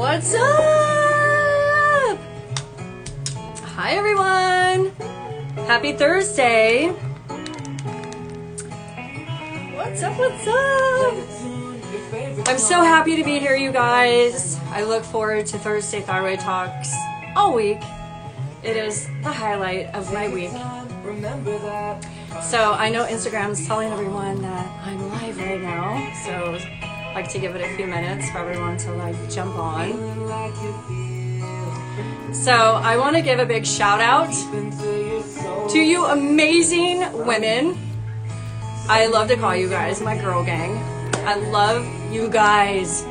What's up? Hi everyone. Happy Thursday. What's up? What's up? I'm so happy to be here, you guys. I look forward to Thursday Thyroid Talks all week. It is the highlight of my week. So I know Instagram's telling everyone that I'm live right now, so I'd like to give it a few minutes for everyone to jump on. So I want to give a big shout out to you amazing women. I love to call you guys my girl gang. I love you guys.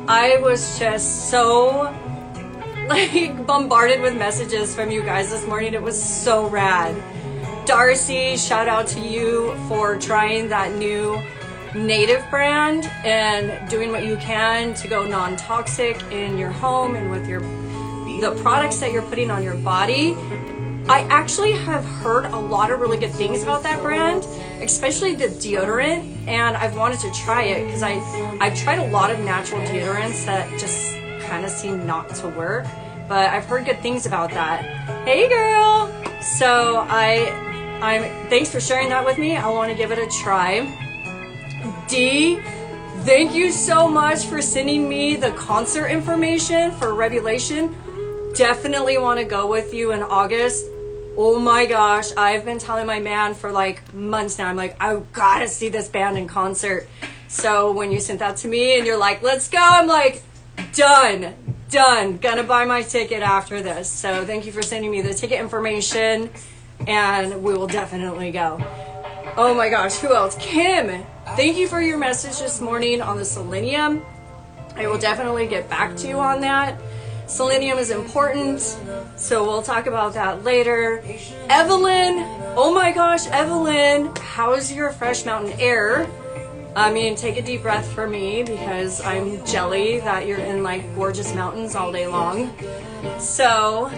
I was just so bombarded with messages from you guys this morning. It was so rad. Darcy, shout out to you for trying that new native brand and doing what you can to go non-toxic in your home and with the products that you're putting on your body. I actually have heard a lot of really good things about that brand, especially the deodorant, and I've wanted to try it because I've tried a lot of natural deodorants that just kind of seem not to work, but I've heard good things about that. Hey girl! So I'm thanks for sharing that with me. I want to give it a try. D, thank you so much for sending me the concert information for Revelation. Definitely want to go with you in August. Oh my gosh, I've been telling my man for months now. I'm like, I gotta see this band in concert. So when you sent that to me and you're like, let's go, I'm like, done. Gonna buy my ticket after this. So thank you for sending me the ticket information, and we will definitely go. Oh my gosh, who else? Kim, thank you for your message this morning on the selenium. I will definitely get back to you on that. Selenium is important, so we'll talk about that later. Evelyn, oh my gosh, Evelyn, how's your fresh mountain air? I mean, take a deep breath for me because I'm jelly that you're in gorgeous mountains all day long. So,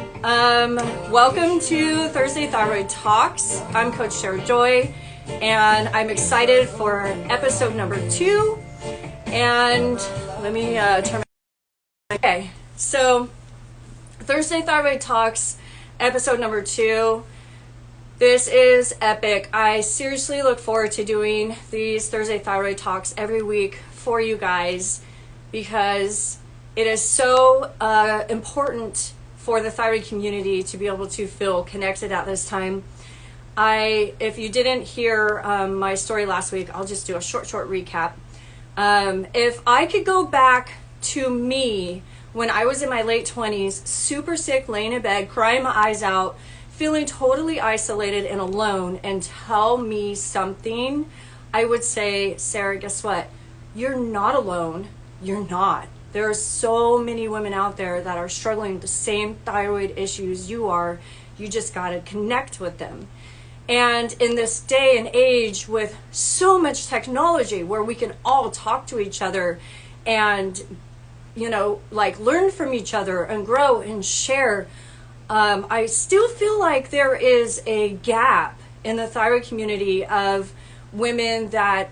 welcome to Thursday Thyroid Talks. I'm Coach Sarah Joy, and I'm excited for episode number 2. And let me turn my... Okay. So, Thursday Thyroid Talks, episode number 2. This is epic. I seriously look forward to doing these Thursday Thyroid Talks every week for you guys because it is so important for the thyroid community to be able to feel connected at this time. If you didn't hear my story last week, I'll just do a short recap. If I could go back to me when I was in my late 20s, super sick, laying in bed, crying my eyes out, feeling totally isolated and alone, and tell me something, I would say, Sarah, guess what? You're not alone. You're not. There are so many women out there that are struggling with the same thyroid issues you are. You just got to connect with them. And in this day and age with so much technology where we can all talk to each other and learn from each other and grow and share. I still feel like there is a gap in the thyroid community of women that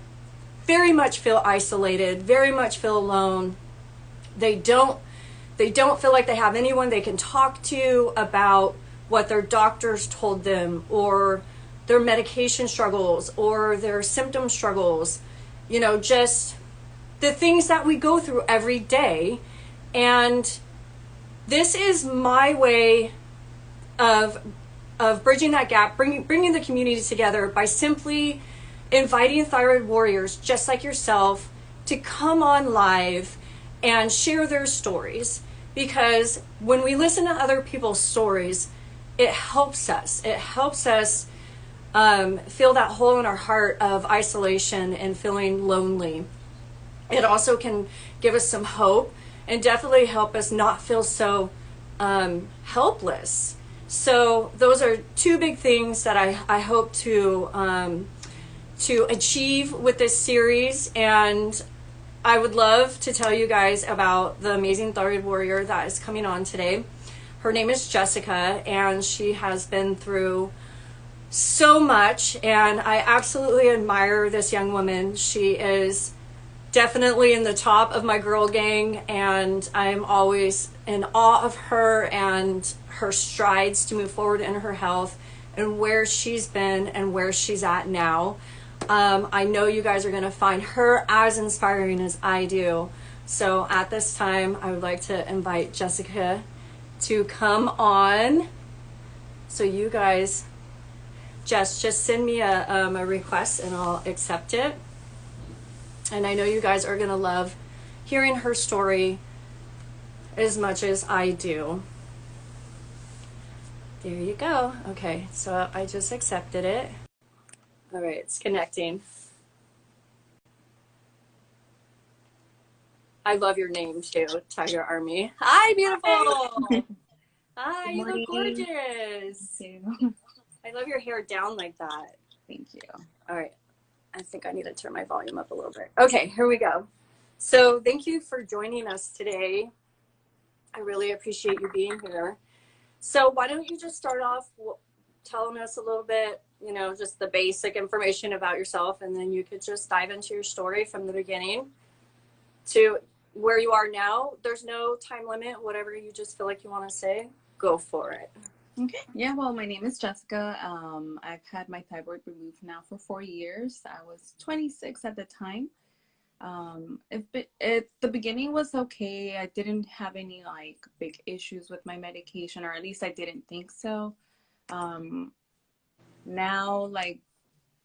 very much feel isolated, very much feel alone. They don't feel like they have anyone they can talk to about what their doctors told them or their medication struggles or their symptom struggles, just the things that we go through every day. And this is my way of bridging that gap, bringing the community together by simply inviting thyroid warriors just like yourself to come on live and share their stories. Because when we listen to other people's stories, it helps us. It helps us feel that hole in our heart of isolation and feeling lonely. It also can give us some hope and definitely help us not feel so helpless. So those are 2 big things that I hope to achieve with this series. And I would love to tell you guys about the amazing thyroid warrior that is coming on today. Her name is Jessica, and she has been through so much, and I absolutely admire this young woman. She is definitely in the top of my girl gang, and I'm always in awe of her and her strides to move forward in her health and where she's been and where she's at now. I know you guys are going to find her as inspiring as I do. So at this time, I would like to invite Jessica to come on. So you guys, just send me a request and I'll accept it. And I know you guys are going to love hearing her story as much as I do. There you go. Okay, so I just accepted it. All right, it's connecting. I love your name too, Tiger Army. Hi, beautiful. Hi, you look gorgeous. Thank you. I love your hair down like that. Thank you. All right. I think I need to turn my volume up a little bit. Okay, here we go. So thank you for joining us today. I really appreciate you being here. So why don't you just start off telling us a little bit, you know, just the basic information about yourself, and then you could just dive into your story from the beginning to where you are now. There's no time limit. Whatever you just feel like you want to say, go for it. Okay. Yeah, well, my name is Jessica. I've had my thyroid removed now for 4 years. I was 26 at the time. The beginning was okay. I didn't have any like big issues with my medication, or at least I didn't think so. Now, like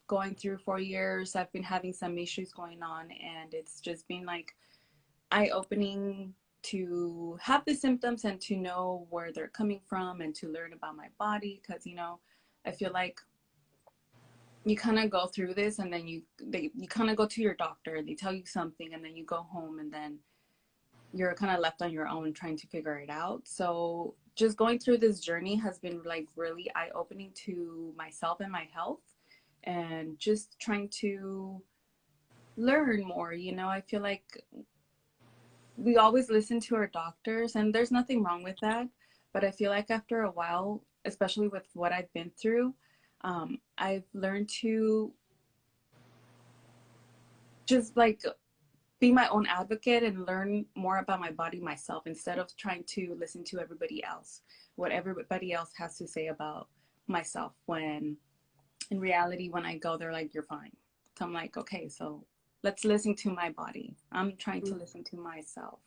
going through 4 years, I've been having some issues going on, and it's just been like eye-opening to have the symptoms and to know where they're coming from and to learn about my body, because you know, I feel like you kind of go through this and then you kind of go to your doctor, they tell you something, and then you go home and then you're kind of left on your own trying to figure it out. So just going through this journey has been like really eye-opening to myself and my health, and just trying to learn more. You know, I feel like we always listen to our doctors, and there's nothing wrong with that. But I feel like after a while, especially with what I've been through, I've learned to just like be my own advocate and learn more about my body myself, instead of trying to listen to everybody else, what everybody else has to say about myself, when in reality, when I go, they're like, you're fine. So I'm like, okay, so let's listen to my body. I'm trying to listen to myself.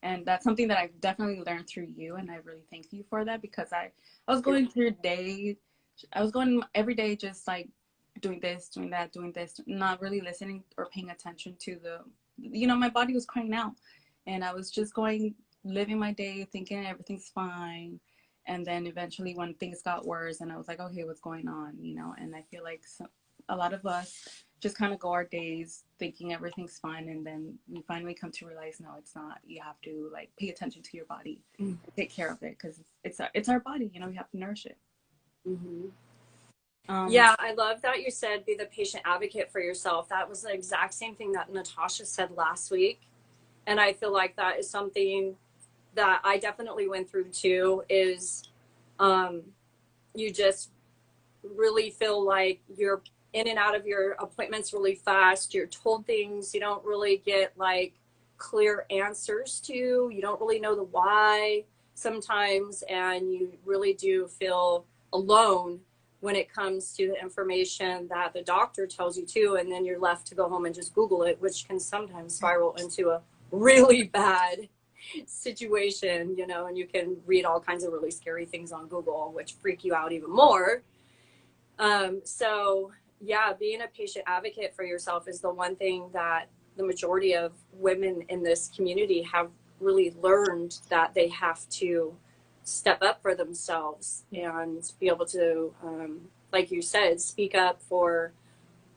And that's something that I've definitely learned through you. And I really thank you for that, because I was going through I was going every day, just like doing this, doing that, doing this, not really listening or paying attention to you know, my body was crying out. And I was just living my day thinking everything's fine. And then eventually when things got worse, and I was like, okay, what's going on, you know? And I feel like a lot of us just kind of go our days thinking everything's fine, and then we finally come to realize, no, it's not. You have to like pay attention to your body, and take care of it, because it's our body, you know, we have to nourish it. Yeah, I love that you said be the patient advocate for yourself. That was the exact same thing that Natasha said last week. And I feel like that is something that I definitely went through too, is you just really feel like you're in and out of your appointments really fast. You're told things you don't really get like clear answers to. You don't really know the why sometimes, and you really do feel alone when it comes to the information that the doctor tells you to, and then you're left to go home and just Google it, which can sometimes spiral into a really bad situation, you know, and you can read all kinds of really scary things on Google, which freak you out even more. So yeah, being a patient advocate for yourself is the one thing that the majority of women in this community have really learned, that they have to step up for themselves and be able to, like you said, speak up for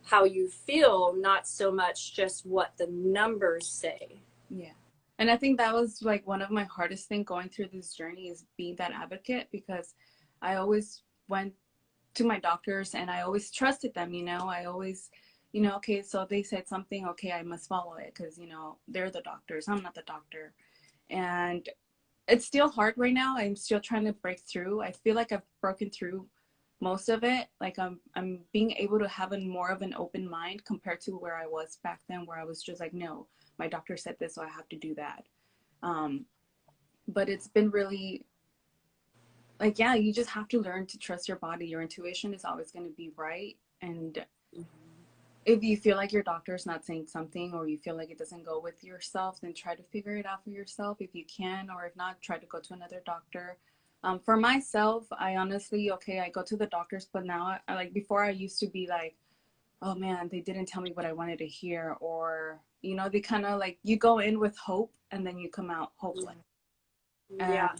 how you feel, not so much just what the numbers say. Yeah. And I think that was like one of my hardest things going through this journey, is being that advocate, because I always went to my doctors and I always trusted them, you know, I always, you know, okay, so they said something, okay, I must follow it, because, you know, they're the doctors, I'm not the doctor. And it's still hard right now. I'm still trying to break through. I feel like I've broken through most of it. Like I'm being able to have more of an open mind compared to where I was back then, where I was just like, no, my doctor said this, so I have to do that. But it's been really like, yeah, you just have to learn to trust your body. Your intuition is always going to be right. And if you feel like your doctor is not saying something, or you feel like it doesn't go with yourself, then try to figure it out for yourself if you can, or if not, try to go to another doctor. For myself, I honestly, okay, I go to the doctors, but now I like, before I used to be like, oh man, they didn't tell me what I wanted to hear, or, you know, they kind of like, you go in with hope and then you come out hopeless. And Yeah.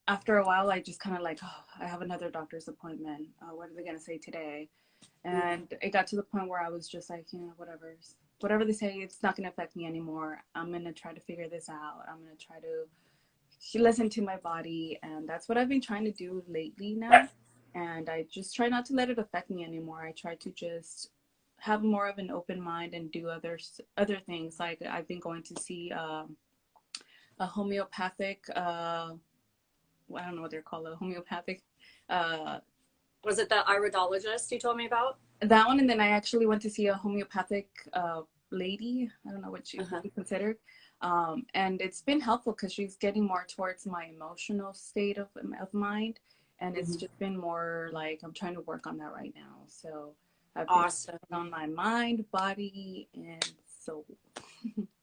after a while, I just kind of like, oh, I have another doctor's appointment. What are they going to say today? And it got to the point where I was just like, you know, whatever they say, it's not going to affect me anymore. I'm going to try to figure this out. I'm going to try to listen to my body. And that's what I've been trying to do lately now. And I just try not to let it affect me anymore. I try to just have more of an open mind and do other things. Like I've been going to see a homeopathic, I don't know what they're called, a homeopathic, uh, Was it the iridologist you told me about? that one. And then I actually went to see a homeopathic lady. I don't know what she Uh-huh. would be considered. And it's been helpful because she's getting more towards my emotional state of mind. And it's just been more like I'm trying to work on that right now. So I've been Awesome. on my mind, body, and soul.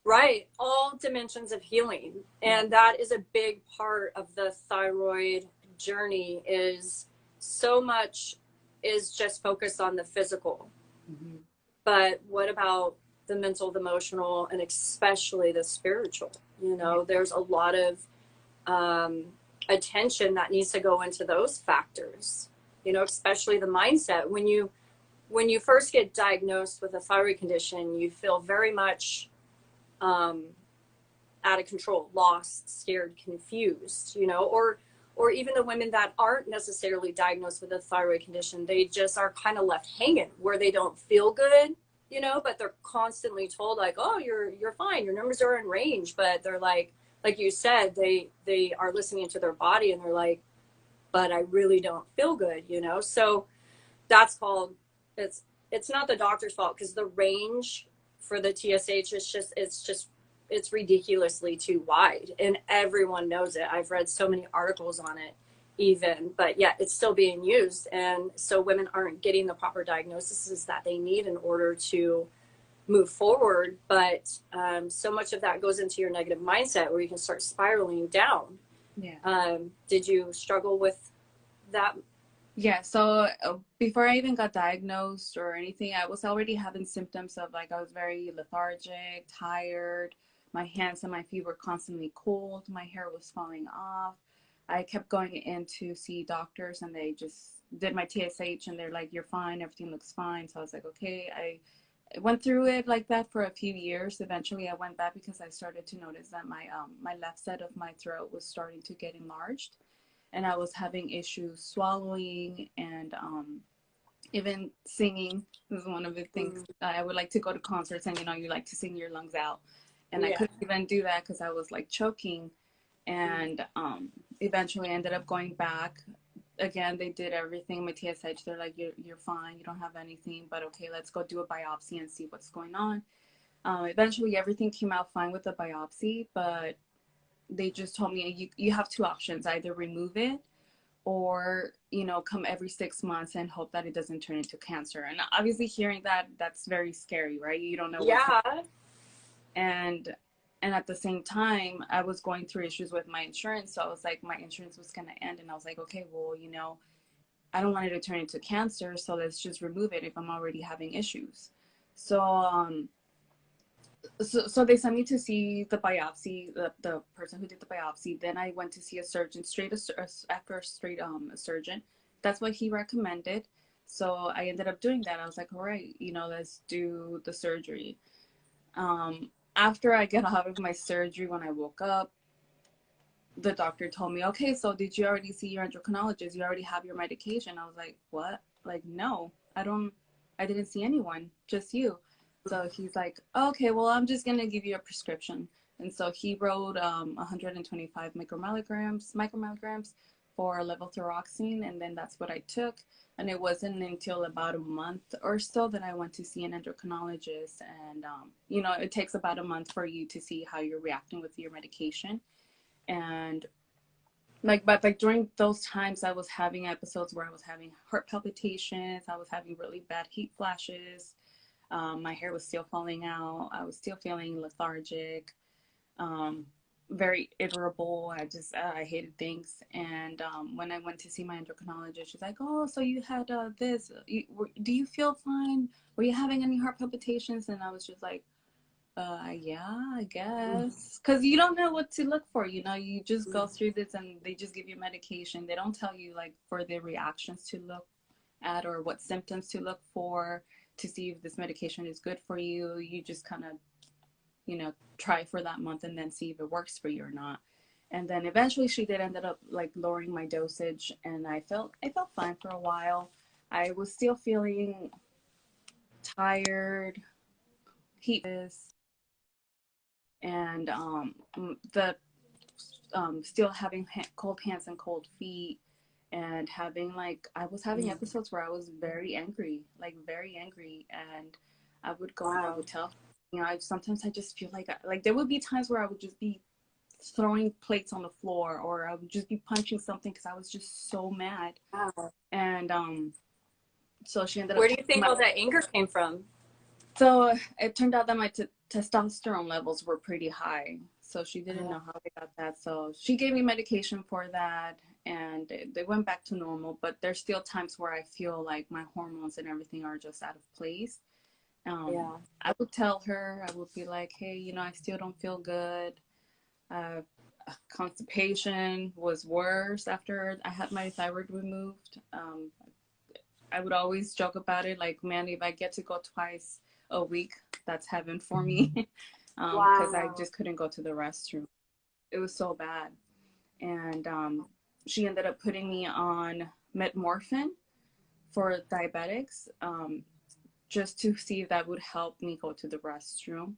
Right. All dimensions of healing. And that is a big part of the thyroid journey, is so much is just focused on the physical. Mm-hmm. But what about the mental, the emotional, and especially the spiritual? You know, there's a lot of um, attention that needs to go into those factors, you know, especially the mindset. When you first get diagnosed with a thyroid condition, you feel very much um, out of control, lost, scared, confused, you know, or even the women that aren't necessarily diagnosed with a thyroid condition, they just are kind of left hanging where they don't feel good, you know, but they're constantly told like, oh, you're fine, your numbers are in range, but they're like you said, they are listening to their body and they're like, but I really don't feel good, you know. So that's called, it's not the doctor's fault, because the range for the TSH is just it's ridiculously too wide, and everyone knows it. I've read so many articles on it even, but yeah, it's still being used. And so women aren't getting the proper diagnoses that they need in order to move forward. But so much of that goes into your negative mindset where you can start spiraling down. Yeah. Did you struggle with that? Yeah, so before I even got diagnosed or anything, I was already having symptoms of like I was very lethargic, tired. My hands and my feet were constantly cold. My hair was falling off. I kept going in to see doctors, and they just did my TSH and they're like, you're fine, everything looks fine. So I was like, okay. I went through it like that for a few years. Eventually I went back because I started to notice that my left side of my throat was starting to get enlarged, and I was having issues swallowing and even singing. This is one of the things. I would like to go to concerts, and you know, you like to sing your lungs out, and I Yeah. couldn't even do that because I was like choking. And eventually I ended up going back. Again, they did everything. My TSH, they're like, you're fine, you don't have anything, but okay, let's go do a biopsy and see what's going on. Eventually everything came out fine with the biopsy, but they just told me you have two options: either remove it, or you know, come every 6 months and hope that it doesn't turn into cancer. And obviously hearing that, that's very scary, right? You don't know what's Yeah. and and at the same time I was going through issues with my insurance, so I was like, my insurance was going to end, and I was like, okay, well, you know, I don't want it to turn into cancer, so let's just remove it if I'm already having issues. So so they sent me to see the biopsy, the person who did the biopsy. Then I went to see a surgeon after a straight a surgeon. That's what he recommended. So I ended up doing that. I was like, all right, you know, let's do the surgery. After I get out of my surgery, when I woke up, the doctor told me, okay, so did you already see your endocrinologist? You already have your medication? I was like, what? Like, no, I didn't see anyone, just you. So he's like, okay, well, I'm just going to give you a prescription. And so he wrote 125 micromilligrams for levothyroxine. And then that's what I took. And it wasn't until about a month or so that I went to see an endocrinologist. And, you know, it takes about a month for you to see how you're reacting with your medication. And but like during those times, I was having episodes where I was having heart palpitations. I was having really bad heat flashes. My hair was still falling out. I was still feeling lethargic, very irritable. I hated things. And when I went to see my endocrinologist, she's like, "Oh, so you had this? Do you feel fine? Were you having any heart palpitations?" And I was just like, yeah, I guess. Because you don't know what to look for. You know, you just go through this and they just give you medication. They don't tell you like for the reactions to look at or what symptoms to look for to see if this medication is good for you. You just kind of, you know, try for that month and then see if it works for you or not. And then eventually she did ended up like lowering my dosage, and I felt fine for a while. I was still feeling tired, heatless, and the still having cold hands and cold feet, and having like I was having episodes where I was very angry, like very angry, and I would go and I would tell, you know, sometimes I just feel like there would be times where I would just be throwing plates on the floor, or I would just be punching something because I was just so mad. Wow. And so she ended up. Where do you think all that anger came from? So it turned out that my testosterone levels were pretty high. So she didn't know how they got that. So she gave me medication for that, and they went back to normal. But there's still times where I feel like my hormones and everything are just out of place. I would tell her, I would be like, hey, you know, I still don't feel good. Uh, Constipation was worse after I had my thyroid removed. I would always joke about it, like, man, if I get to go twice a week, that's heaven for me. Because I just couldn't go to the restroom. It was so bad. And she ended up putting me on metmorphin for diabetics, just to see if that would help me go to the restroom.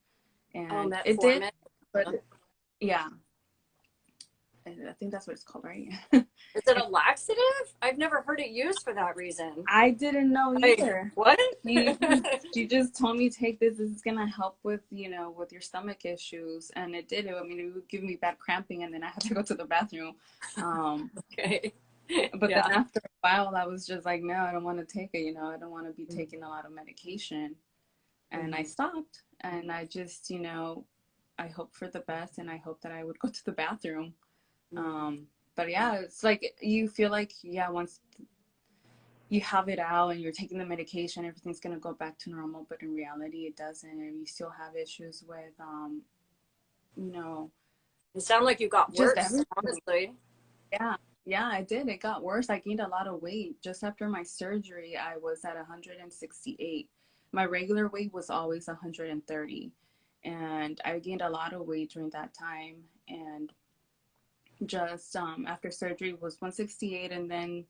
And it did, but yeah, I think that's what it's called, right? Is it a laxative? I've never heard it used for that reason. I didn't know either. What? She just told me, take this. This is gonna help with, you know, with your stomach issues, and it did. I mean, it would give me bad cramping, and then I had to go to the bathroom. Okay. But then after a while, I was just like, no, I don't want to take it. You know, I don't want to be taking a lot of medication, and I stopped. And I just, you know, I hope for the best, and I hope that I would go to the bathroom. But yeah, it's like you feel like, yeah, once you have it out and you're taking the medication, everything's gonna go back to normal. But in reality, it doesn't, and you still have issues with, you know, it sounded like you got worse, honestly. Yeah, I did. It got worse. I gained a lot of weight. Just after my surgery, I was at 168. My regular weight was always 130, and I gained a lot of weight during that time. And just after surgery was 168, and then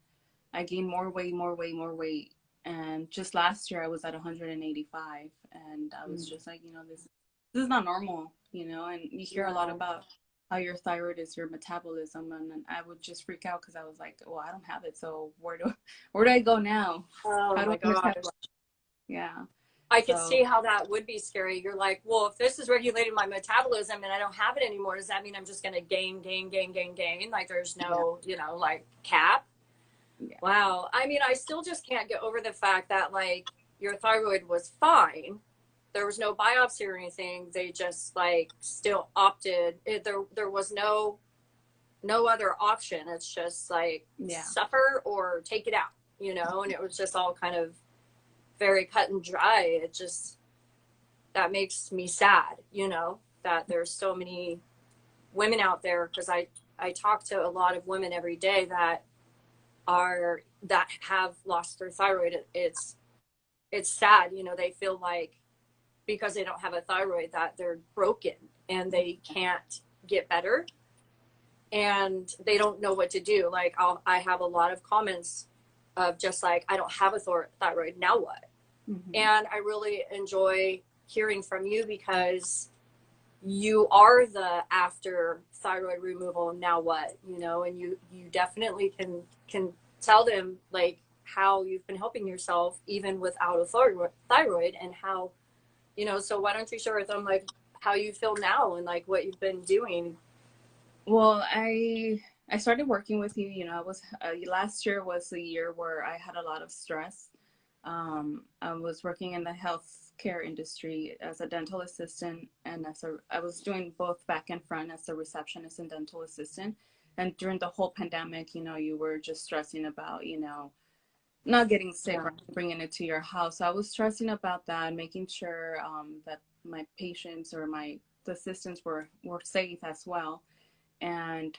I gained more weight. And just last year I was at 185, and I was just like, you know, this is not normal, you know. And you hear a lot about how your thyroid is your metabolism, and I would just freak out because I was like, well, I don't have it, so where do I go now? Oh how do my I gosh. Yeah. I could see how that would be scary. You're like, well, if this is regulating my metabolism and I don't have it anymore, does that mean I'm just going to gain? Like there's no, you know, like cap? Yeah. Wow. I mean, I still just can't get over the fact that like your thyroid was fine. There was no biopsy or anything. They just like still opted. There was no other option. It's just like suffer or take it out, you know, and it was just all kind of very cut and dry. It just, that makes me sad, you know, that there's so many women out there, because I talk to a lot of women every day that have lost their thyroid. It's sad, you know. They feel like because they don't have a thyroid that they're broken and they can't get better, and they don't know what to do. Like I have a lot of comments of just like, I don't have a thyroid, now what? And I really enjoy hearing from you, because you are the after thyroid removal, now what, you know, and you definitely can tell them like, how you've been helping yourself even without a thyroid, and how, you know, so why don't you share with them like how you feel now and like what you've been doing? Well, I started working with you. You know, I was last year was the year where I had a lot of stress. I was working in the healthcare industry as a dental assistant, and I was doing both back and front as a receptionist and dental assistant. And during the whole pandemic, you know, you were just stressing about, you know, not getting sick Yeah. or bringing it to your house. So I was stressing about that, making sure that my patients or my the assistants were safe as well. And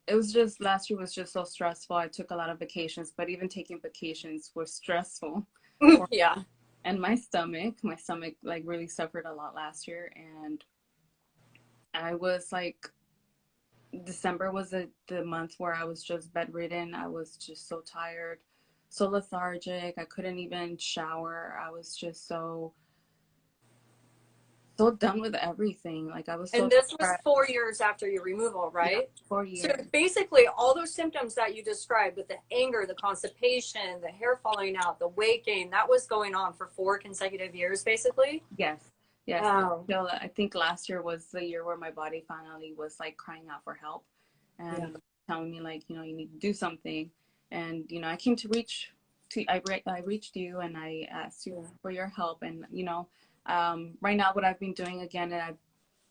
it was just last year was just so stressful. I took a lot of vacations, but even taking vacations was stressful. Yeah. And my stomach like really suffered a lot last year. And I was like, December was the month where I was just bedridden. I was just so tired, so lethargic. I couldn't even shower. I was just so done with everything. Like I was so And this was stressed. 4 years after your removal, Yeah, right? four So years. basically, all those symptoms that you described with the anger, the constipation, the hair falling out, the weight gain, that was going on for 4 consecutive years, basically. Yes, yes. Wow. So I think last year was the year where my body finally was like crying out for help Yeah. and telling me like, you know, you need to do something. And you know, I came to reach to I reached you and I asked you Yeah. for your help. And you know, right now what I've been doing again, and I've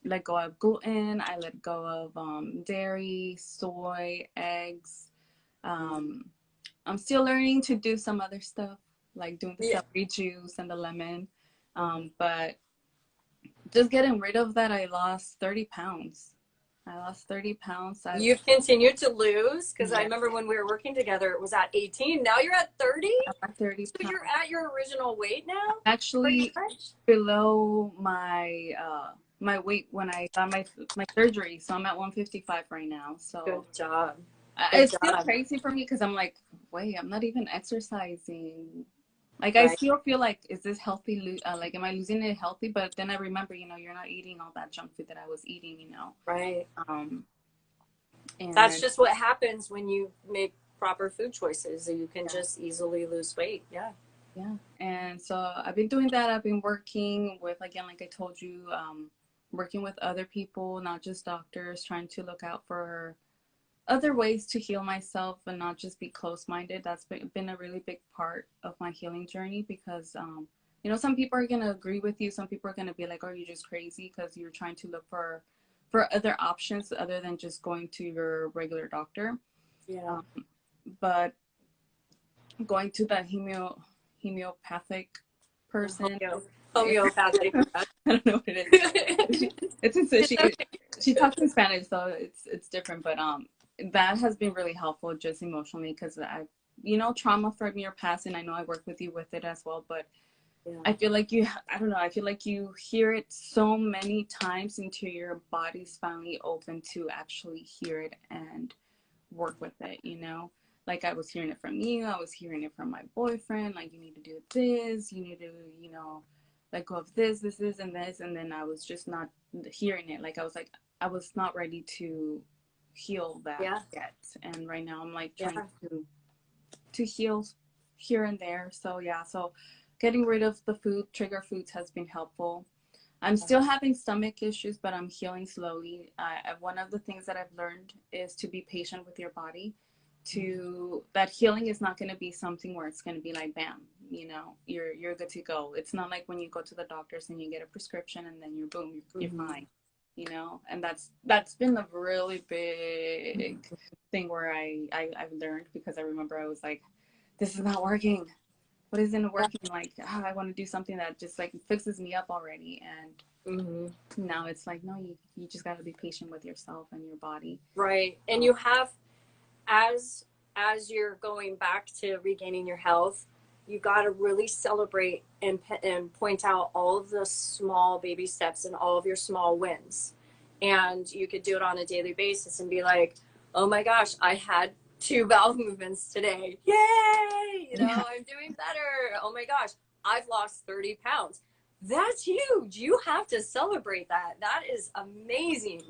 let go of gluten. I let go of dairy, soy, eggs. Um, I'm still learning to do some other stuff like doing the Yeah. celery juice and the lemon. But just getting rid of that, I lost 30 pounds. I lost 30 pounds. You've continued to lose, because I Yeah, remember when we were working together, it was at 18. Now you're at 30. I lost 30 So pounds. you're at your original weight now, pretty Actually, much. below my weight when I got my surgery. So I'm at 155 right now. Good So job. Good it's still job. crazy for me because I'm like, wait, I'm not even exercising. Like I Right. still feel like, is this healthy? Like, am I losing it healthy? But then I remember, you know, you're not eating all that junk food that I was eating, you know. Right. Um, That's and just what happens when you make proper food choices. You can yeah, just easily lose weight. Yeah. yeah. And so I've been doing that. I've been working with, again, like I told you, working with other people, not just doctors, trying to look out for other ways to heal myself and not just be close-minded. That's been a really big part of my healing journey because you know, some people are going to agree with you, some people are going to be like, oh, you're just crazy because you're trying to look for other options other than just going to your regular doctor. Yeah. um, but going to that homeopathic person, I Homeopathic. don't know what it is. She talks in Spanish, so it's different. But that has been really helpful, just emotionally, because I, you know, trauma from your past, and I know I work with you with it as well. But Yeah. I feel like I don't know, I feel like you hear it so many times until your body's finally open to actually hear it and work with it. You know, like I was hearing it from you, I was hearing it from my boyfriend. Like, you need to do this, you need to, you know, let go of this, and this, and then I was just not hearing it. Like I was like, I was not ready to heal that Yeah. yet. And right now I'm like trying Yeah. to heal here and there. So yeah, so getting rid of the trigger foods has been helpful. I'm still having stomach issues, but I'm healing slowly. One of the things that I've learned is to be patient with your body. To that healing is not going to be something where it's going to be like bam, you know, you're good to go. It's not like when you go to the doctors and you get a prescription and then you're boom, you're Mm-hmm. fine, you know. And that's been a really big thing where I've learned, because I remember I was like, this is not working. What isn't working? Like, oh, I want to do something that just like fixes me up already. And Mm-hmm. now it's like, no, you just got to be patient with yourself and your body. Right. And you have, as you're going back to regaining your health, you got to really celebrate and point out all of the small baby steps and all of your small wins. And you could do it on a daily basis and be like, oh my gosh, I had 2 bowel movements today. Yay! You Yeah. know, I'm doing better. Oh my gosh, I've lost 30 pounds. That's huge. You have to celebrate that. That is amazing.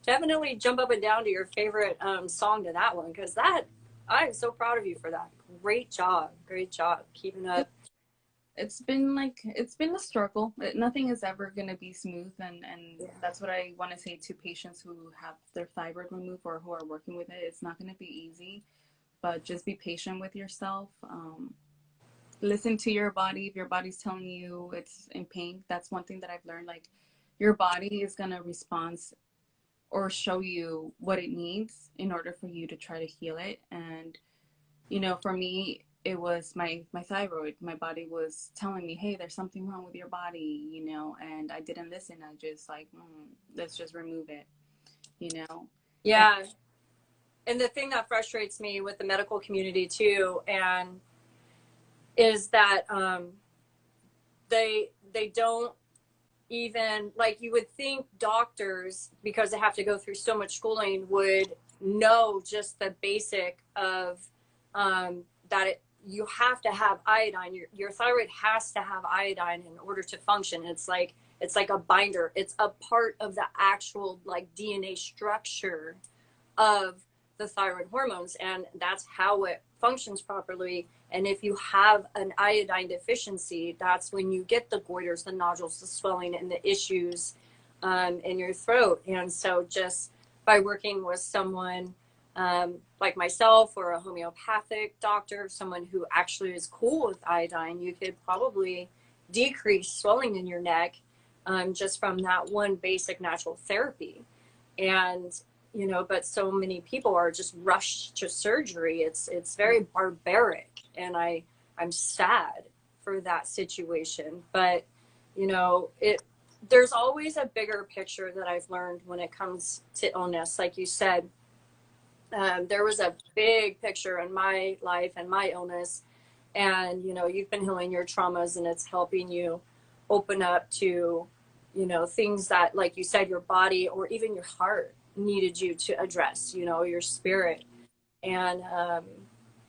Definitely jump up and down to your favorite song to that one, because that, I'm so proud of you for that. Great job. Great job keeping up. It's been a struggle. Nothing is ever going to be smooth, and Yeah. that's what I want to say to patients who have their thyroid removed or who are working with it. It's not going to be easy, but just be patient with yourself. Listen to your body. If your body's telling you it's in pain, that's one thing that I've learned. Like, your body is going to respond or show you what it needs in order for you to try to heal it. And for me, it was my thyroid. My body was telling me, hey, there's something wrong with your body, and I didn't listen. I just like, let's just remove it, and Yeah. And the thing that frustrates me with the medical community too, and is that they don't even, like, you would think doctors, because they have to go through so much schooling, would know just the basic of that you have to have iodine. Your thyroid has to have iodine in order to function. It's like a binder. It's a part of the actual like DNA structure of the thyroid hormones, and that's how it functions properly. And if you have an iodine deficiency, that's when you get the goiters, the nodules, the swelling, and the issues in your throat. And so just by working with someone like myself, or a homeopathic doctor, someone who actually is cool with iodine, you could probably decrease swelling in your neck just from that one basic natural therapy. And but so many people are just rushed to surgery. It's very barbaric, and I'm sad for that situation. But there's always a bigger picture that I've learned when it comes to illness. Like you said, there was a big picture in my life and my illness, and you've been healing your traumas, and it's helping you open up to things that, like you said, your body or even your heart needed you to address, your spirit. And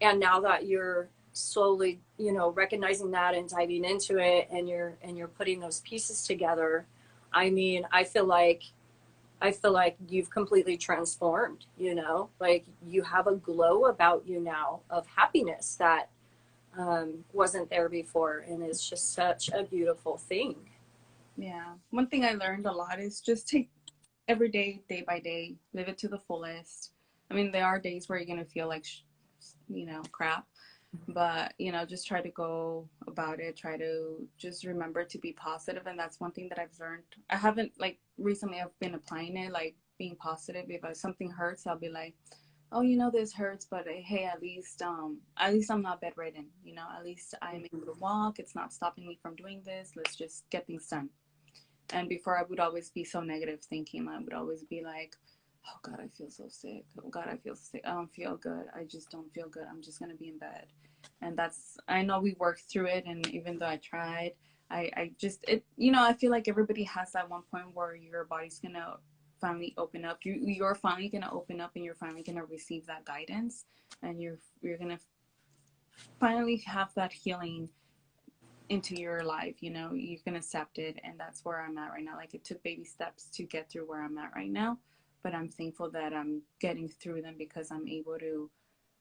now that you're slowly recognizing that and diving into it, and you're putting those pieces together, I mean, I feel like you've completely transformed. Like, you have a glow about you now of happiness that wasn't there before, and it's just such a beautiful thing. yeah, one thing I learned a lot is just take every day, day by day, live it to the fullest. I mean, there are days where you're going to feel like crap, but just try to go about it. Try to just remember to be positive. And that's one thing that I've learned. I haven't, like, recently I've been applying it, like being positive. If something hurts, I'll be like, oh, this hurts, but hey, at least I'm not bedridden. At least I'm able to walk. It's not stopping me from doing this. Let's just get things done. And before, I would always be so negative thinking. I would always be like, oh God, I feel so sick. Oh God, I feel sick. I don't feel good. I just don't feel good. I'm just going to be in bed. And I know we worked through it. And even though I tried, I feel like everybody has that one point where your body's going to finally open up. You're finally going to open up, and you're finally going to receive that guidance. And you're going to finally have that healing into your life. You can accept it. And that's where I'm at right now. Like, it took baby steps to get through where I'm at right now, but I'm thankful that I'm getting through them, because I'm able to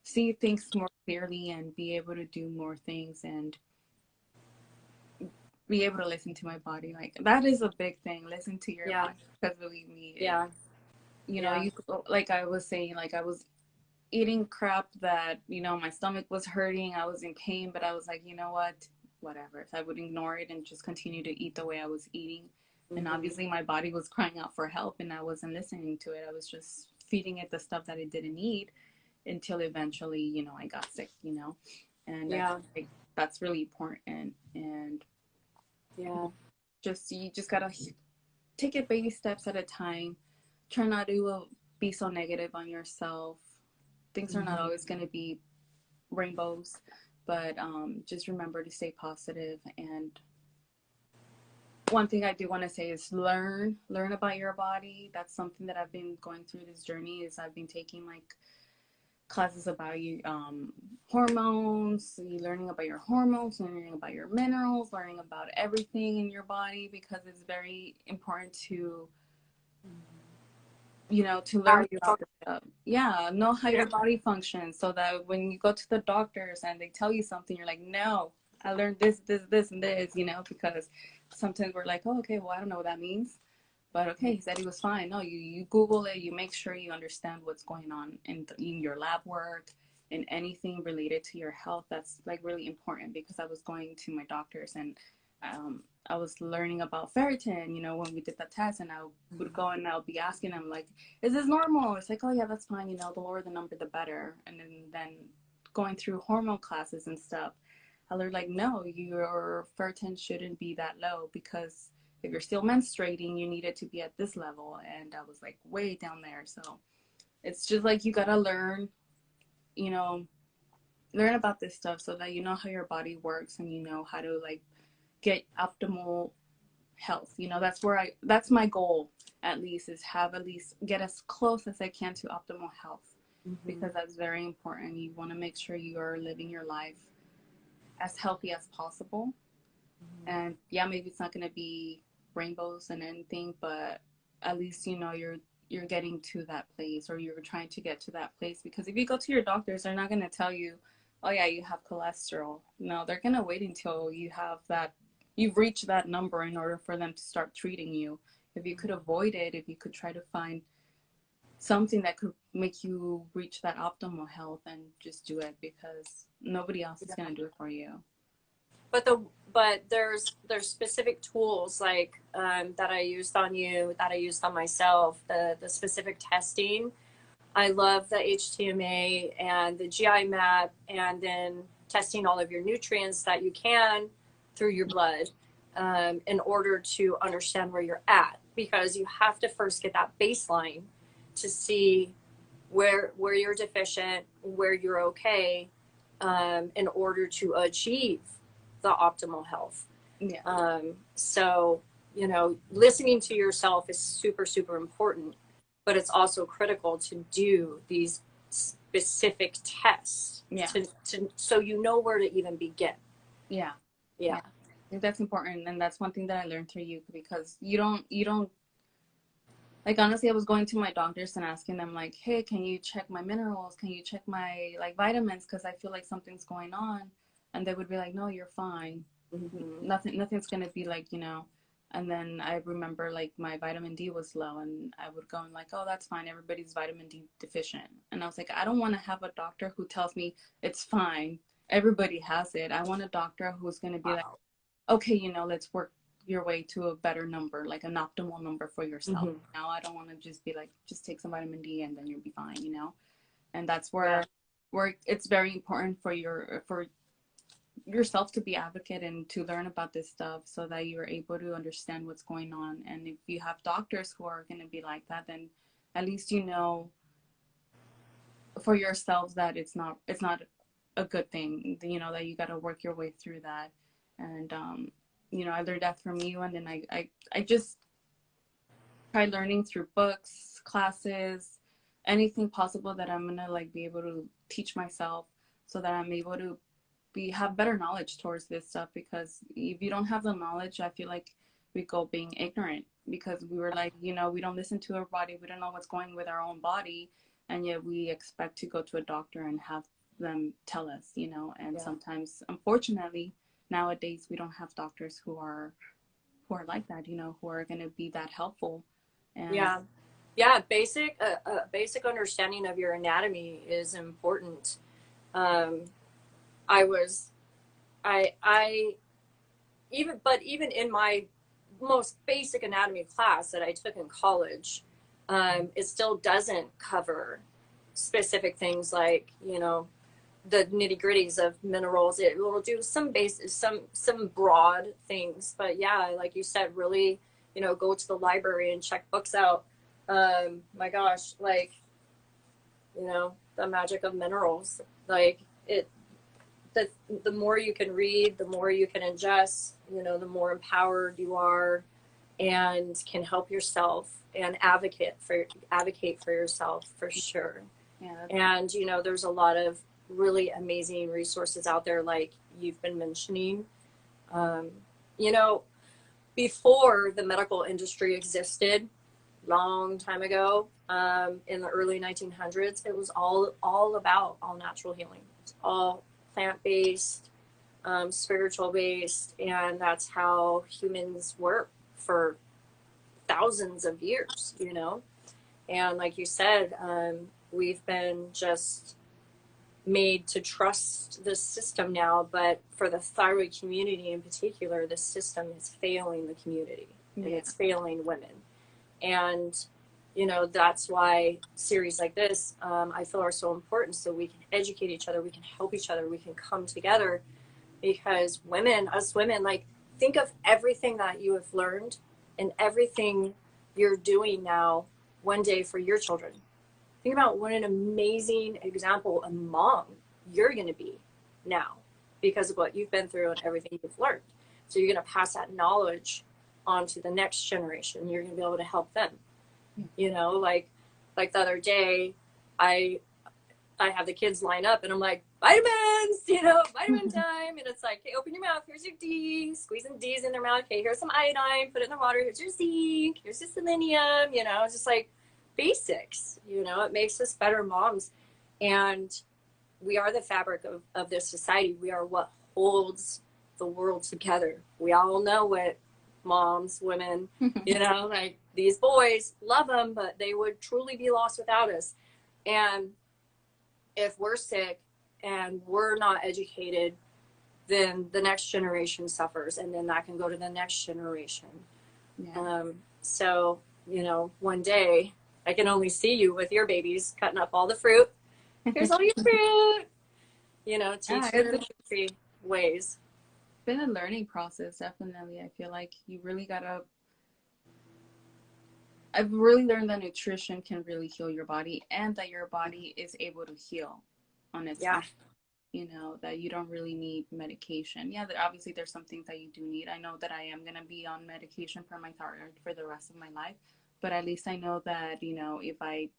see things more clearly and be able to do more things and be able to listen to my body. Like, that is a big thing. Listen to your Yeah. body, because believe me, Yeah. Yeah. like I was saying, like, I was eating crap that, my stomach was hurting. I was in pain, but I was like, you know what? Whatever. If I would ignore it and just continue to eat the way I was eating. And obviously my body was crying out for help, and I wasn't listening to it. I was just feeding it the stuff that it didn't need, until eventually, I got sick, and Yeah. that's really important. And Yeah. you just gotta take it baby steps at a time. Try not to be so negative on yourself. Things are not always going to be rainbows, but just remember to stay positive. And one thing I do want to say is learn about your body. That's something that I've been going through this journey. Is I've been taking like classes about you hormones, learning about your hormones, learning about your minerals, learning about everything in your body, because it's very important to you know, to How learn you about this stuff. Yeah, know how yeah. your body functions so that when you go to the doctors and they tell you something, you're like, no, I learned this, and this, you know, because sometimes we're like, oh, okay, well, I don't know what that means. But okay, he said he was fine. No, you Google it, you make sure you understand what's going on in your lab work and anything related to your health. That's like really important because I was going to my doctors and I was learning about ferritin, you know, when we did the test, and I would go and I'll be asking them like, is this normal? It's like, oh yeah, that's fine. You know, the lower the number, the better. And then going through hormone classes and stuff, I learned like, no, your ferritin shouldn't be that low because if you're still menstruating, you need it to be at this level. And I was like way down there. So it's just like you gotta learn, you know, learn about this stuff so that you know how your body works and you know how to like get optimal health. You know, that's my goal at least, is have at least get as close as I can to optimal health, Mm-hmm. because that's very important. You want to make sure you are living your life as healthy as possible. And yeah, maybe it's not going to be rainbows and anything, but at least you know you're getting to that place, or you're trying to get to that place. Because if you go to your doctors, they're not going to tell you, oh yeah, you have cholesterol. No, they're going to wait until you've reached that number in order for them to start treating you. If you could avoid it, if you could try to find something that could make you reach that optimal health, and just do it, because nobody else is going to do it for you. But there's specific tools like that I used on you, that I used on myself. The specific testing. I love the HTMA and the GI map, and then testing all of your nutrients that you can through your blood in order to understand where you're at, because you have to first get that baseline to see where you're deficient, where you're okay, in order to achieve the optimal health. Yeah. So, you know, listening to yourself is super, super important, but it's also critical to do these specific tests Yeah. so you know where to even begin. Yeah. Yeah. Yeah. I think that's important, and that's one thing that I learned through you, because you don't like, honestly, I was going to my doctors and asking them like, hey, can you check my minerals? Can you check my like vitamins? Because I feel like something's going on. And they would be like, no, you're fine. Mm-hmm. Nothing's gonna be like, you know. And then I remember like my vitamin D was low, and I would go and like, oh, that's fine. Everybody's vitamin D deficient. And I was like, I don't want to have a doctor who tells me it's fine. Everybody has it. I want a doctor who's gonna be like, Wow. okay, you know, let's work your way to a better number, like an optimal number for yourself. Mm-hmm. Now, I don't want to just be like, just take some vitamin D and then you'll be fine, you know? And that's Yeah. where it's very important for yourself to be advocate and to learn about this stuff so that you're able to understand what's going on. And if you have doctors who are going to be like that, then at least you know for yourselves that it's not a good thing, you know, that you got to work your way through that. And you know, I learned that from you, and then I just try learning through books, classes, anything possible that I'm gonna like be able to teach myself, so that I'm able to have better knowledge towards this stuff. Because if you don't have the knowledge, I feel like we go being ignorant, because we were like, you know, we don't listen to our body, we don't know what's going with our own body, and yet we expect to go to a doctor and have them tell us, you know. And Yeah. sometimes, unfortunately, nowadays we don't have doctors who are like that, you know, who are going to be that helpful. And Yeah. Yeah. Basic understanding of your anatomy is important. Um, I was, I even in my most basic anatomy class that I took in college, it still doesn't cover specific things like, you know, the nitty gritties of minerals. It will do some basic, some broad things, but yeah, like you said, really, you know, go to the library and check books out. My gosh, like, you know, the magic of minerals, like it, the more you can read, the more you can ingest, you know, the more empowered you are and can help yourself and advocate for yourself for sure. yeah, And you know, there's a lot of really amazing resources out there, like you've been mentioning. Um, you know, before the medical industry existed, long time ago, in the early 1900s, it was all about all natural healing. It's all plant-based, spiritual-based, and that's how humans were for thousands of years, you know? And like you said, we've been just made to trust this system now, but for the thyroid community in particular, the system is failing the community, and Yeah. it's failing women. And, you know, that's why series like this, I feel, are so important, so we can educate each other, we can help each other, we can come together, because women, us women, like, think of everything that you have learned and everything you're doing now one day for your children. Think about what an amazing example, a mom you're going to be now because of what you've been through and everything you've learned. So you're going to pass that knowledge on to the next generation. You're going to be able to help them. You know, like the other day, I have the kids line up and I'm like, vitamins, you know, vitamin time. And it's like, hey, open your mouth. Here's your D. Squeezing D's in their mouth. Okay, here's some iodine. Put it in the water. Here's your zinc. Here's your selenium. You know, it's just like basics. You know, it makes us better moms. And we are the fabric of this society. We are what holds the world together. We all know what moms, women, you know, like these boys, love them, but they would truly be lost without us. And if we're sick and we're not educated, then the next generation suffers, and then that can go to the next generation. Yeah. So, you know, one day I can only see you with your babies cutting up all the fruit. Here's all your fruit. You know, teach them in healthy ways. It's been a learning process, definitely. I feel like you really gotta. I've really learned that nutrition can really heal your body, and that your body is able to heal on its own. You know, that you don't really need medication. Yeah, obviously there's some things that you do need. I know that I am going to be on medication for my thyroid for the rest of my life, but at least I know that, you know, if I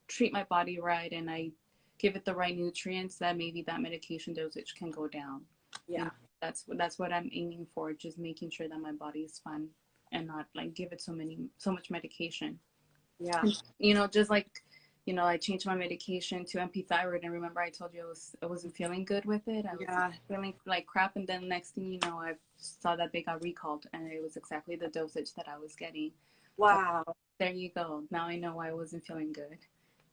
treat my body right and I give it the right nutrients, that maybe that medication dosage can go down. Yeah. You know, that's what I'm aiming for, just making sure that my body is fine and not like give it so much medication. Yeah. You know, just like, you know, I changed my medication to MP Thyroid, and remember I told you I wasn't feeling good with it. I was feeling like crap, and then next thing you know, I saw that they got recalled, and it was exactly the dosage that I was getting. Wow. So, there you go. Now I know why I wasn't feeling good.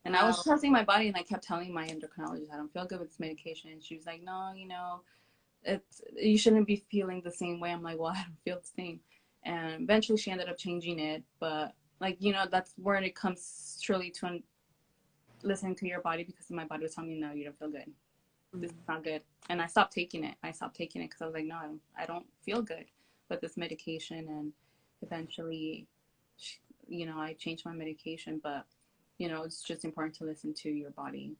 And Wow. I was trusting my body, and I kept telling my endocrinologist, I don't feel good with this medication. And she was like, no, you know, you shouldn't be feeling the same way. I'm like, well, I don't feel the same. And eventually she ended up changing it. But, like, you know, that's where it comes truly to listening to your body, because my body was telling me, no, you don't feel good. This is not good. And I stopped taking it. Because I was like, no, I don't feel good with this medication. And eventually, you know, I changed my medication. But, you know, it's just important to listen to your body.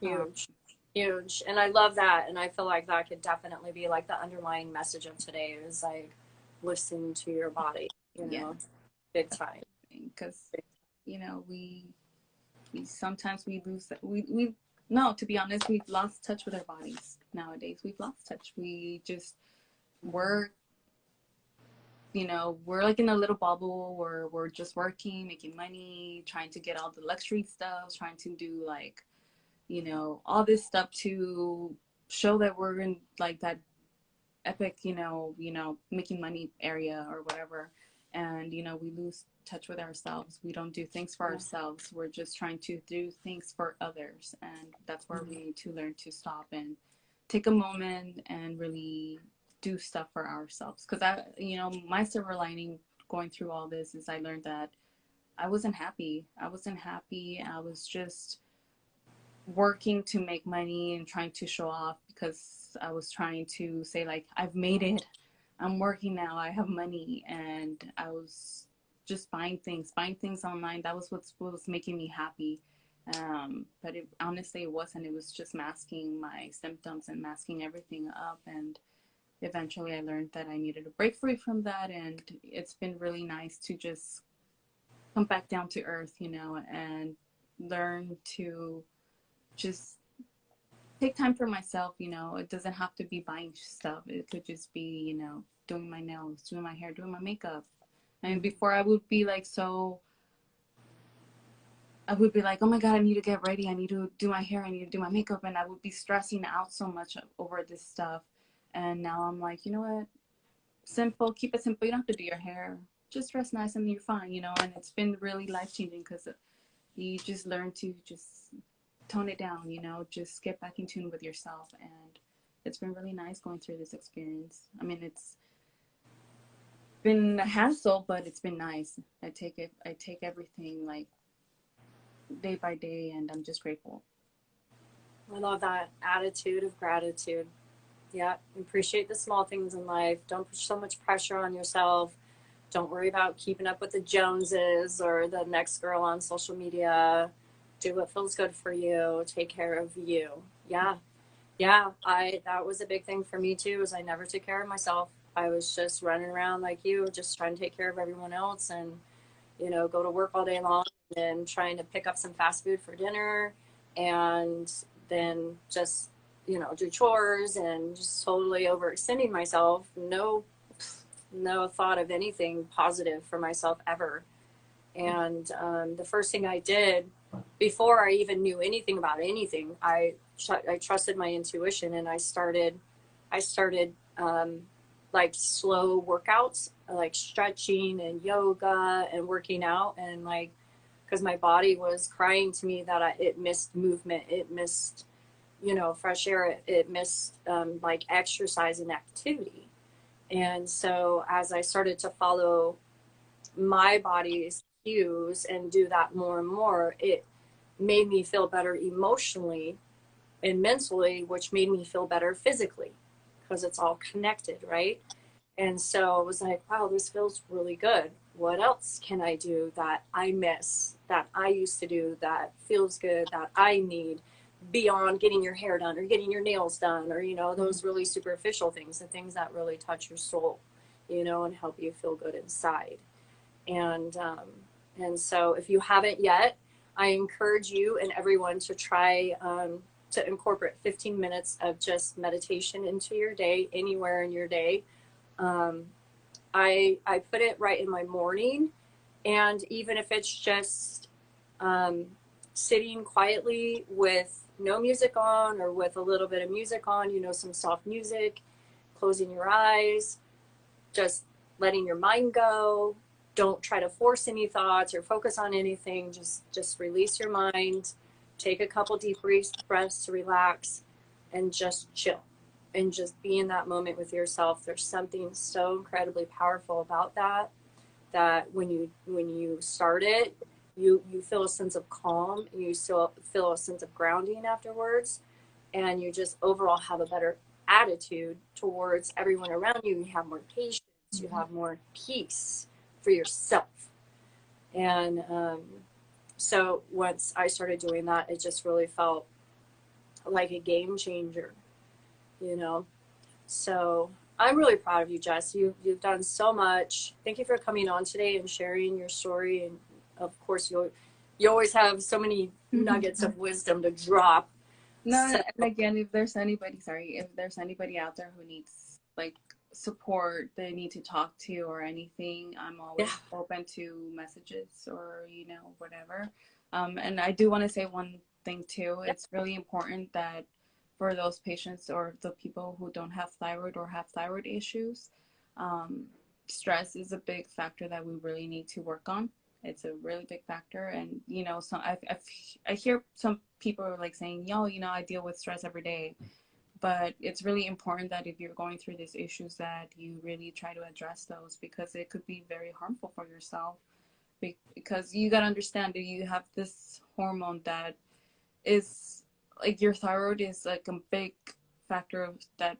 Huge. And I love that. And I feel like that could definitely be like the underlying message of today is like, listen to your body, you know, big time. Because, you know, we sometimes we lose, we no, to be honest, we've lost touch with our bodies nowadays. We've lost touch. We just, you know, we're like in a little bubble where we're just working, making money, trying to get all the luxury stuff, trying to do like, you know, all this stuff to show that we're in like that epic, you know, making money area or whatever. And, you know, we lose touch with ourselves. We don't do things for ourselves. We're just trying to do things for others. And that's where we need to learn to stop and take a moment and really do stuff for ourselves. Because you know, my silver lining going through all this is I learned that I wasn't happy. I was just working to make money and trying to show off, because I was trying to say like, I've made it, I'm working now, I have money. And I was just buying things online. That was what was making me happy. But honestly it wasn't. It was just masking my symptoms and masking everything up. And eventually I learned that I needed to break free from that. And it's been really nice to just come back down to earth, you know, and learn to just take time for myself. You know, it doesn't have to be buying stuff. It could just be, you know, doing my nails, doing my hair, doing my makeup. And before I would be like so I would be like, oh my God, I need to get ready. I need to do my hair. I need to do my makeup. And I would be stressing out so much over this stuff. And now I'm like, you know what? Simple, keep it simple. You don't have to do your hair. Just dress nice and you're fine, you know? And it's been really life changing because you just learn to just tone it down, you know, just get back in tune with yourself. And it's been really nice going through this experience. I mean, it's been a hassle, but it's been nice. I take everything like day by day, and I'm just grateful. I love that attitude of gratitude. Yeah, appreciate the small things in life. Don't put so much pressure on yourself. Don't worry about keeping up with the Joneses or the next girl on social media. Do what feels good for you. Take care of you. Yeah. Yeah, I that was a big thing for me too, is I never took care of myself. I was just running around like you, just trying to take care of everyone else and, go to work all day long and trying to pick up some fast food for dinner and then just, do chores and just totally overextending myself. No thought of anything positive for myself ever. And the first thing I did before I even knew anything about anything, I trusted my intuition, and I started like slow workouts, like stretching and yoga and working out, and like because my body was crying to me that it missed movement, it missed fresh air, it missed like exercise and activity. And so as I started to follow my body's cues and do that more and more, it made me feel better emotionally and mentally, which made me feel better physically because it's all connected, right? And so I was like, wow, this feels really good. What else can I do that I miss, that I used to do, that feels good, that I need beyond getting your hair done or getting your nails done or, those really superficial things, the things that really touch your soul, and help you feel good inside. And so if you haven't yet, I encourage you and everyone to try to incorporate 15 minutes of just meditation into your day, anywhere in your day. um, I put it right in my morning, and even if it's just um, sitting quietly with no music on or with a little bit of music on, some soft music, closing your eyes, just letting your mind go. Don't try to force any thoughts or focus on anything. Just release your mind. Take a couple deep breaths to relax and just chill and just be in that moment with yourself. There's something so incredibly powerful about that when you start it, you feel a sense of calm, you still feel a sense of grounding afterwards, and you just overall have a better attitude towards everyone around you. You have more patience, you have more peace for yourself. And so once I started doing that, it just really felt like a game changer, you know? So I'm really proud of you, Jess. You've done so much. Thank you for coming on today and sharing your story. And of course, you always have so many nuggets of wisdom to drop. No, So, and again, if there's anybody out there who needs like support, they need to talk to or anything, I'm always yeah, open to messages or whatever. And I do want to say one thing too. yeah, It's really important that for those patients or the people who don't have thyroid or have thyroid issues, um, stress is a big factor that we really need to work on. It's a really big factor. And so I hear some people are like saying, yo, I deal with stress every day. But it's really important that if you're going through these issues, that you really try to address those, because it could be very harmful for yourself. Because you got to understand that you have this hormone that is like, your thyroid is like a big factor that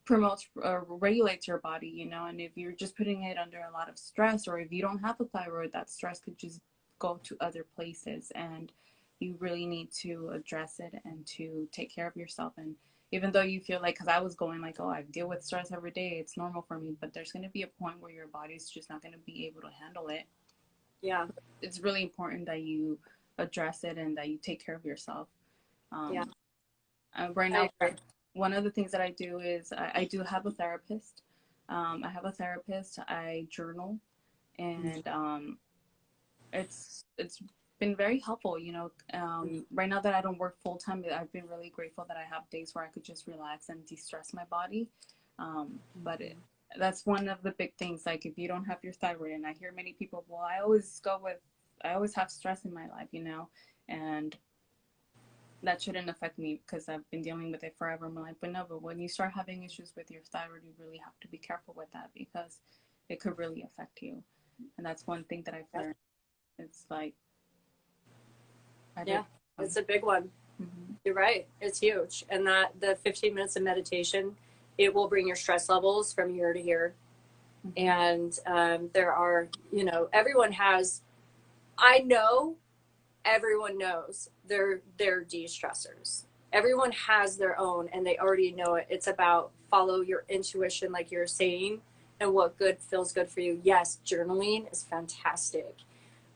promotes regulates your body, and if you're just putting it under a lot of stress, or if you don't have a thyroid, that stress could just go to other places, and you really need to address it and to take care of yourself. And even though you feel like, because I was going like, oh, I deal with stress every day, it's normal for me, but there's going to be a point where your body's just not going to be able to handle it. yeah, It's really important that you address it and that you take care of yourself. yeah. um, right I now, agree. one of the things that I do is I do have a therapist. I have a therapist. I journal, and it's been very helpful. You know, right now that I don't work full time, I've been really grateful that I have days where I could just relax and de-stress my body. But that's one of the big things. Like if you don't have your thyroid, and I hear many people, well, I always have stress in my life, you know, and that shouldn't affect me because I've been dealing with it forever in my life. But no, but when you start having issues with your thyroid, you really have to be careful with that because it could really affect you. And that's one thing that I've learned. It's like, it's a big one. You're right. It's huge. And that the 15 minutes of meditation, it will bring your stress levels from year to year. And there are, you know, I know everyone knows their de-stressors. Everyone has their own and they already know it. It's about follow your intuition, like you're saying, and what good feels good for you. Yes, journaling is fantastic.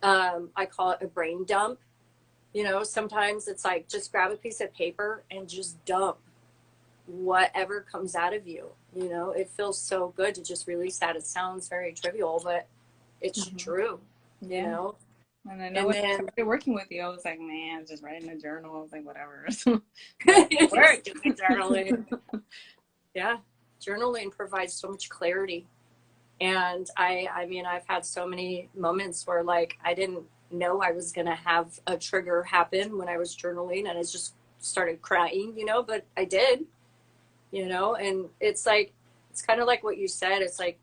I call it a brain dump. You know, sometimes it's like just grab a piece of paper and just dump whatever comes out of you. You know, it feels so good to just release that. It sounds very trivial, but it's true, you know? And I know when I started working with you, I was like, man, just writing a journal. I was like, whatever. Work. Journaling. Yeah. Journaling provides so much clarity. And I mean, I've had so many moments where like, I didn't know I was going to have a trigger happen when I was journaling and I just started crying, you know, but I did, you know, and it's like, it's kind of like what you said. It's like,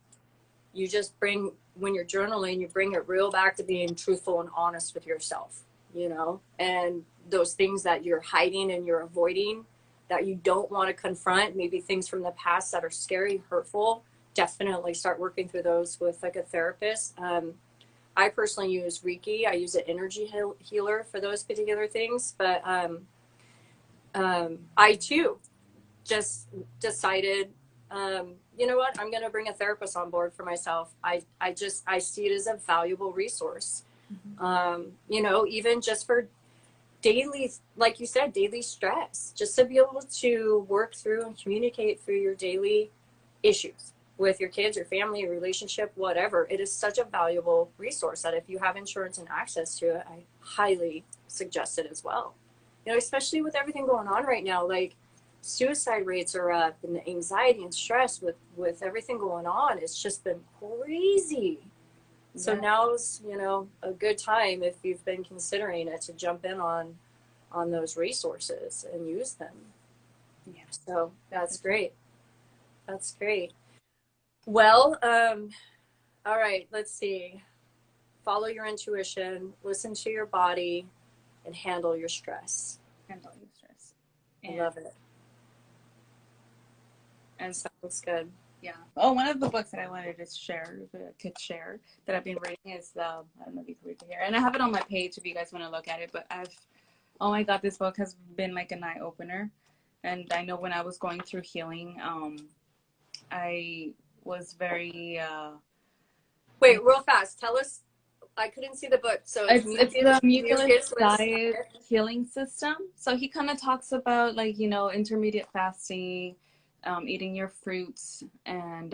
you just when you're journaling, you bring it real back to being truthful and honest with yourself, you know, and those things that you're hiding and you're avoiding that you don't want to confront, maybe things from the past that are scary, hurtful, definitely start working through those with like a therapist. I personally use Reiki. I use an energy healer for those particular things. But I too just decided, you know what, I'm going to bring a therapist on board for myself. I see it as a valuable resource. You know, even just for daily, like you said, daily stress, just to be able to work through and communicate through your daily issues with your kids, your family, your relationship, whatever. It is such a valuable resource that if you have insurance and access to it, I highly suggest it as well. You know, especially with everything going on right now, like suicide rates are up and the anxiety and stress with everything going on. It's just been crazy. So now's, you know, a good time if you've been considering it to jump in on those resources and use them. Yeah. So that's great. That's great. Well, all right, let's see. Follow your intuition, listen to your body, and handle your stress. Handle your stress. I love it. And sounds good. Yeah. Oh, one of the books that I wanted to share, that I've been reading is I don't know if you can read it here. And I have it on my page if you guys want to look at it. But oh my God, this book has been like an eye opener. And I know when I was going through healing, I was very wait, real fast, tell us. I couldn't see the book. So it's the mucus diet healing system. So he kind of talks about like, you know, intermediate fasting, eating your fruits, and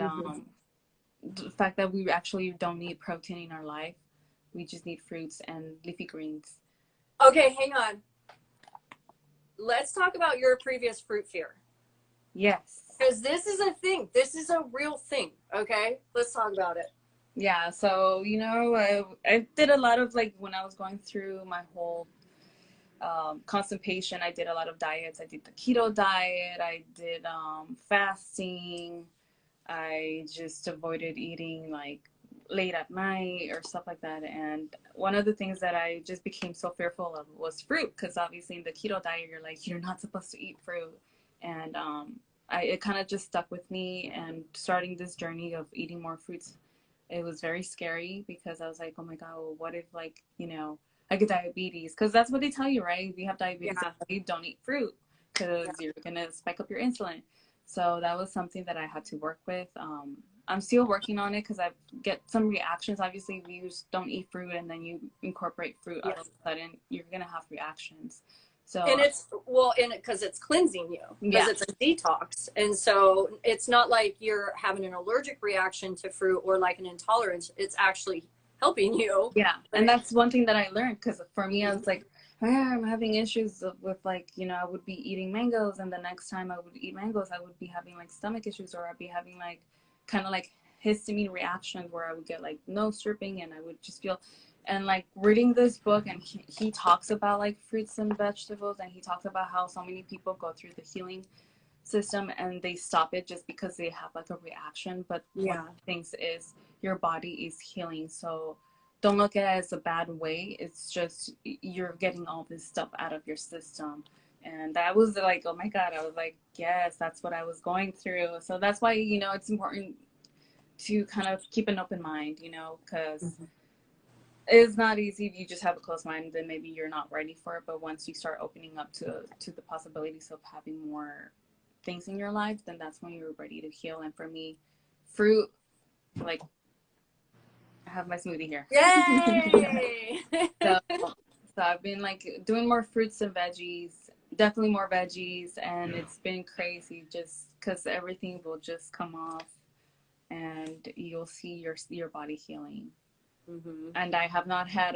the fact that we actually don't need protein in our life. We just need fruits and leafy greens. Okay, hang on. Let's talk about your previous fruit fear. Yes. Because this is a thing. This is a real thing. Okay? Let's talk about it. Yeah. So, you know, I did a lot of, like, when I was going through my whole constipation, I did a lot of diets. I did the keto diet. I did fasting. I just avoided eating, like, late at night or stuff like that. And one of the things that I just became so fearful of was fruit, because obviously in the keto diet, you're like, you're not supposed to eat fruit. And it kind of just stuck with me, and starting this journey of eating more fruits, it was very scary because I was like, oh my God, well, what if, like, you know, I get diabetes? Because that's what they tell you, right? If you have diabetes, you don't eat fruit because you're going to spike up your insulin. So that was something that I had to work with. I'm still working on it because I get some reactions. Obviously, if you just don't eat fruit and then you incorporate fruit, all of a sudden you're going to have reactions. So, and it's because it's cleansing you, because it's a detox, and so it's not like you're having an allergic reaction to fruit or like an intolerance. It's actually helping you. Yeah. But And that's one thing that I learned, because for me, I was like, I'm having issues with like, I would be eating mangoes, and the next time I would eat mangoes, I would be having like stomach issues, or I'd be having like kind of like histamine reactions where I would get like nose dripping, and I would just feel, and like reading this book, and he talks about like fruits and vegetables, and he talks about how so many people go through the healing system and they stop it just because they have like a reaction. But one of the things is your body is healing, so don't look at it as a bad way. It's just you're getting all this stuff out of your system. And that was like, oh my God, I was like, yes, that's what I was going through. So that's why, it's important to kind of keep an open mind, because it's not easy if you just have a closed mind, then maybe you're not ready for it. But once you start opening up to the possibilities of having more things in your life, then that's when you're ready to heal. And for me, fruit, like, I have my smoothie here. yay! So I've been like doing more fruits and veggies, definitely more veggies, and it's been crazy just because everything will just come off, and you'll see your body healing. And I have not had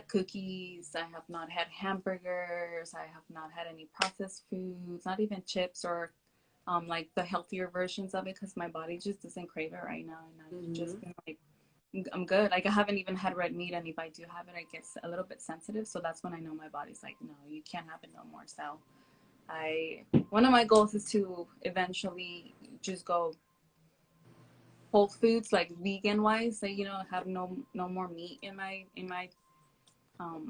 cookies. I have not had hamburgers. I have not had any processed foods, not even chips or like the healthier versions of it, because my body just doesn't crave it right now. And I've just been like, I'm good. Like I haven't even had red meat, and if I do have it, I get a little bit sensitive. So that's when I know my body's like, no, you can't have it no more. So one of my goals is to eventually just go whole foods, like vegan wise, like, have no more meat in my oh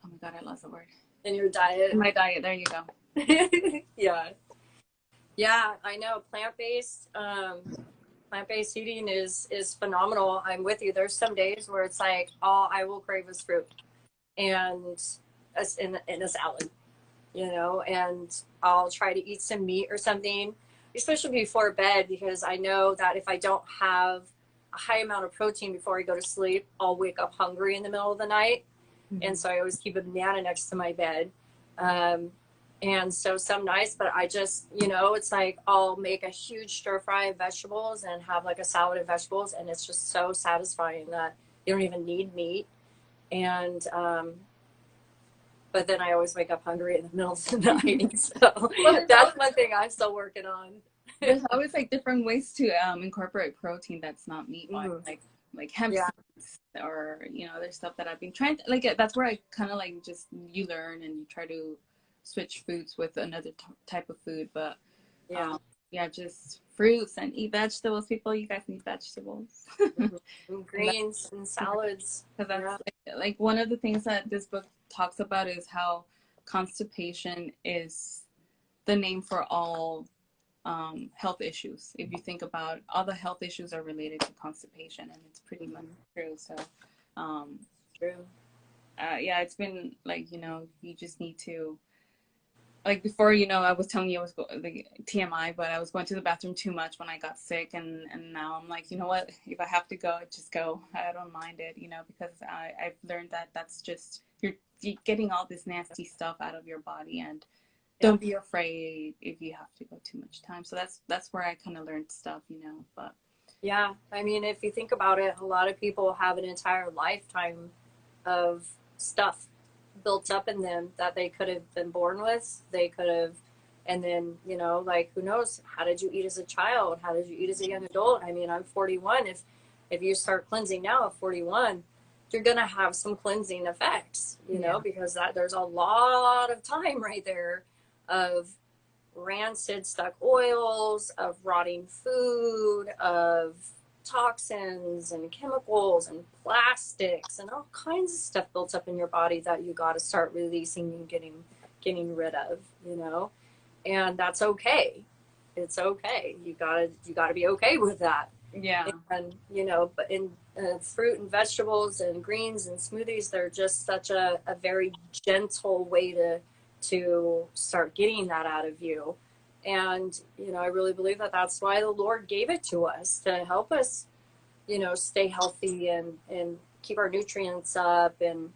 my God, I lost the word. In your diet. In my diet, there you go. Yeah, I know. Plant-based eating is phenomenal. I'm with you. There's some days where it's like all I will crave is fruit and in a salad, and I'll try to eat some meat or something, especially before bed, because I know that if I don't have a high amount of protein before I go to sleep, I'll wake up hungry in the middle of the night. And so I always keep a banana next to my bed. And so some nights, but I just, it's like I'll make a huge stir fry of vegetables and have like a salad of vegetables. And it's just so satisfying that you don't even need meat. And, but then I always wake up hungry in the middle of the night. So that's one thing I'm still working on. There's always like different ways to incorporate protein that's not meat, like hemp seeds, or there's stuff that I've been trying to, like, that's where I kind of like just you learn and you try to switch foods with another type of food. But just fruits and eat vegetables. People, you guys need vegetables. Greens and salads. Because that's like one of the things that this book talks about is how constipation is the name for all health issues. If you think about all the health issues are related to constipation, and it's pretty much true. So true. It's been like, you just need to, like, before, I was telling you I was like TMI, but I was going to the bathroom too much when I got sick, and now I'm like, you know what, if I have to go, just go. I don't mind it, because I've learned that that's just you're getting all this nasty stuff out of your body, and don't be afraid if you have to go too much time. So that's where I kind of learned stuff, but yeah, I mean, if you think about it, a lot of people have an entire lifetime of stuff built up in them that they could have been born with. They could have, and then, like, who knows, how did you eat as a child? How did you eat as a young adult? I mean, I'm 41. If you start cleansing now at 41, you're going to have some cleansing effects, because there's a lot of time right there of rancid stuck oils, of rotting food, of toxins and chemicals and plastics and all kinds of stuff built up in your body that you got to start releasing and getting rid of, and that's okay. It's okay. You gotta be okay with that. Yeah. And but in fruit and vegetables and greens and smoothies, they're just such a very gentle way to start getting that out of you. And, I really believe that that's why the Lord gave it to us, to help us, stay healthy and keep our nutrients up. And,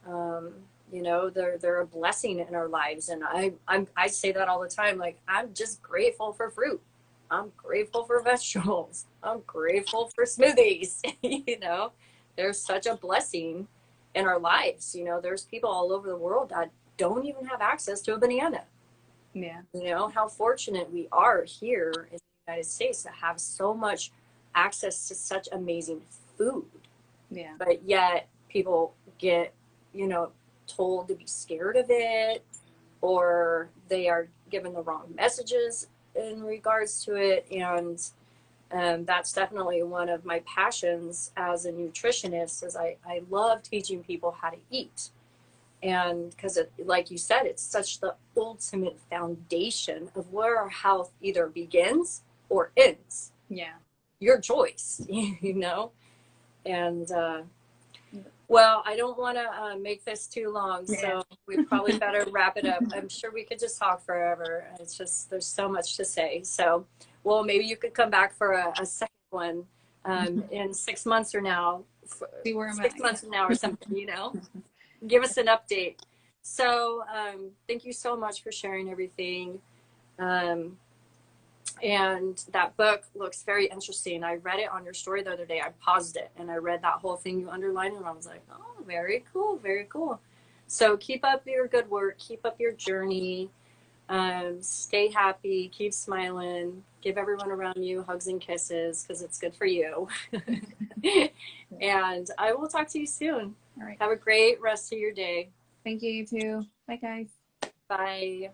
they're a blessing in our lives. And I say that all the time. Like, I'm just grateful for fruit. I'm grateful for vegetables. I'm grateful for smoothies. You know, there's such a blessing in our lives. You know, there's people all over the world that don't even have access to a banana. Yeah. You know, how fortunate we are here in the United States to have so much access to such amazing food. Yeah. But yet people get, you know, told to be scared of it, or they are given the wrong messages in regards to it. And that's definitely one of my passions as a nutritionist is I love teaching people how to eat. And because like you said, it's such the ultimate foundation of where our health either begins or ends. Yeah. Your choice, you know? And well, I don't want to make this too long, so we probably better wrap it up. I'm sure we could just talk forever. It's just, there's so much to say. So, well, maybe you could come back for a second one in 6 months or now, See where I'm 6 at. months from now or something, you know, give us an update. So thank you so much for sharing everything. And that book looks very interesting. I read it on your story the other day. I paused it and I read that whole thing you underlined, and I was like, oh, very cool, very cool. So keep up your good work, keep up your journey, stay happy, keep smiling, give everyone around you hugs and kisses because it's good for you. And I will talk to you soon. All right. Have a great rest of your day. Thank you, you too. Bye, guys. Bye.